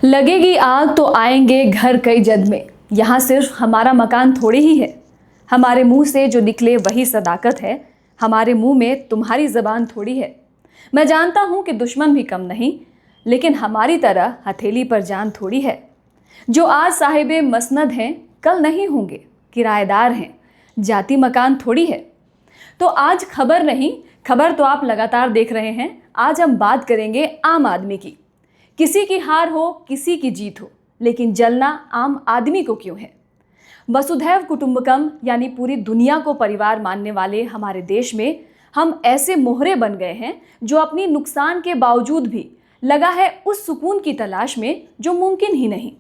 लगेगी आग तो आएंगे घर कई जद में, यहाँ सिर्फ हमारा मकान थोड़ी ही है। हमारे मुंह से जो निकले वही सदाकत है, हमारे मुंह में तुम्हारी ज़बान थोड़ी है। मैं जानता हूँ कि दुश्मन भी कम नहीं, लेकिन हमारी तरह हथेली पर जान थोड़ी है। जो आज साहिबे मसनद हैं कल नहीं होंगे, किराएदार हैं, जाति मकान थोड़ी है। तो आज खबर नहीं, खबर तो आप लगातार देख रहे हैं। आज हम बात करेंगे आम आदमी की। किसी की हार हो, किसी की जीत हो, लेकिन जलना आम आदमी को क्यों है? वसुधैव कुटुंबकम यानी पूरी दुनिया को परिवार मानने वाले हमारे देश में हम ऐसे मोहरे बन गए हैं जो अपनी नुकसान के बावजूद भी लगा है उस सुकून की तलाश में जो मुमकिन ही नहीं।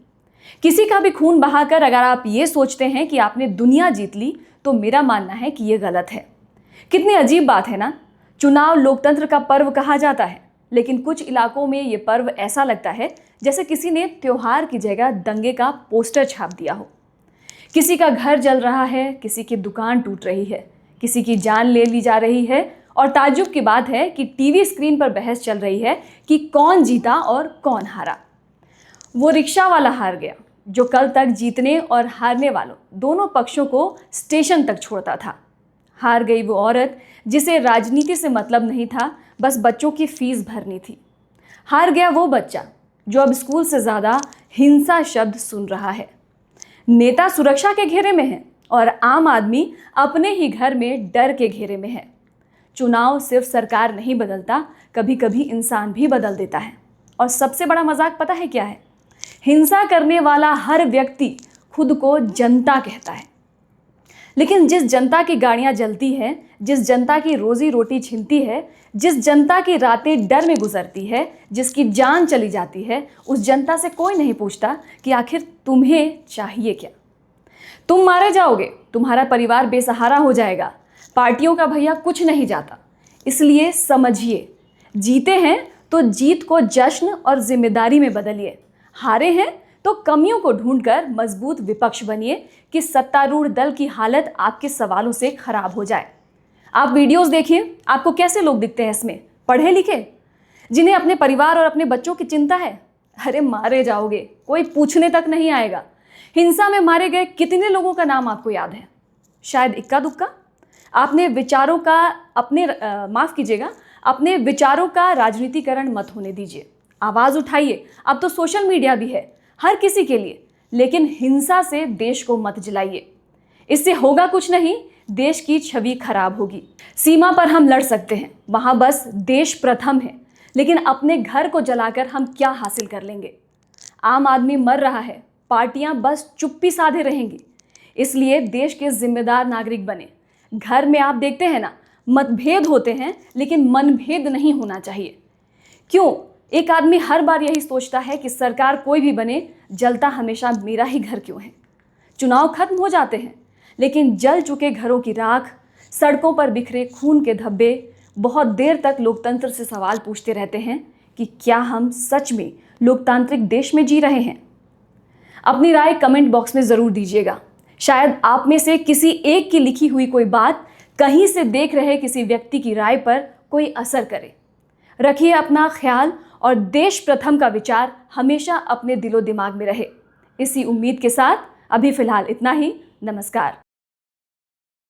किसी का भी खून बहाकर अगर आप ये सोचते हैं कि आपने दुनिया जीत ली, तो मेरा मानना है कि ये गलत है। कितनी अजीब बात है ना। चुनाव लोकतंत्र का पर्व कहा जाता है, लेकिन कुछ इलाकों में ये पर्व ऐसा लगता है जैसे किसी ने त्योहार की जगह दंगे का पोस्टर छाप दिया हो। किसी का घर जल रहा है, किसी की दुकान टूट रही है, किसी की जान ले ली जा रही है, और ताज्जुब की बात है कि टीवी स्क्रीन पर बहस चल रही है कि कौन जीता और कौन हारा। वो रिक्शा वाला हार गया जो कल तक जीतने और हारने वालों दोनों पक्षों को स्टेशन तक छोड़ता था। हार गई वो औरत जिसे राजनीति से मतलब नहीं था, बस बच्चों की फीस भरनी थी। हार गया वो बच्चा जो अब स्कूल से ज़्यादा हिंसा शब्द सुन रहा है। नेता सुरक्षा के घेरे में है और आम आदमी अपने ही घर में डर के घेरे में है। चुनाव सिर्फ सरकार नहीं बदलता, कभी कभी इंसान भी बदल देता है। और सबसे बड़ा मजाक पता है क्या है? हिंसा करने वाला हर व्यक्ति खुद को जनता कहता है, लेकिन जिस जनता की गाड़ियां जलती हैं, जिस जनता की रोजी रोटी छिनती है, जिस जनता की रातें डर में गुजरती है, जिसकी जान चली जाती है, उस जनता से कोई नहीं पूछता कि आखिर तुम्हें चाहिए क्या। तुम मारे जाओगे, तुम्हारा परिवार बेसहारा हो जाएगा। पार्टियों का भैया कुछ नहीं जाता। इसलिए समझिए, जीते हैं तो जीत को जश्न और जिम्मेदारी में बदलिए। हारे हैं तो कमियों को ढूंढकर मजबूत विपक्ष बनिए कि सत्तारूढ़ दल की हालत आपके सवालों से खराब हो जाए। आप वीडियोस देखिए, आपको कैसे लोग दिखते हैं इसमें? पढ़े लिखे, जिन्हें अपने परिवार और अपने बच्चों की चिंता है। अरे मारे जाओगे, कोई पूछने तक नहीं आएगा। हिंसा में मारे गए कितने लोगों का नाम आपको याद है? शायद इक्का दुक्का। आपने विचारों का अपने विचारों का राजनीतिकरण मत होने दीजिए। आवाज़ उठाइए। अब तो सोशल मीडिया भी है हर किसी के लिए, लेकिन हिंसा से देश को मत जलाइए। इससे होगा कुछ नहीं, देश की छवि खराब होगी। सीमा पर हम लड़ सकते हैं, वहां बस देश प्रथम है, लेकिन अपने घर को जलाकर हम क्या हासिल कर लेंगे? आम आदमी मर रहा है, पार्टियां बस चुप्पी साधे रहेंगी। इसलिए देश के जिम्मेदार नागरिक बने। घर में आप देखते हैं ना, मतभेद होते हैं, लेकिन मनभेद नहीं होना चाहिए। क्यों? एक आदमी हर बार यही सोचता है कि सरकार कोई भी बने, जलता हमेशा मेरा ही घर क्यों है? चुनाव खत्म हो जाते हैं, लेकिन जल चुके घरों की राख, सड़कों पर बिखरे खून के धब्बे बहुत देर तक लोकतंत्र से सवाल पूछते रहते हैं कि क्या हम सच में लोकतांत्रिक देश में जी रहे हैं? अपनी राय कमेंट बॉक्स में ज़रूर दीजिएगा। शायद आप में से किसी एक की लिखी हुई कोई बात कहीं से देख रहे किसी व्यक्ति की राय पर कोई असर करे। रखिए अपना ख्याल, और देश प्रथम का विचार हमेशा अपने दिलो दिमाग में रहे। इसी उम्मीद के साथ अभी फिलहाल इतना ही। नमस्कार।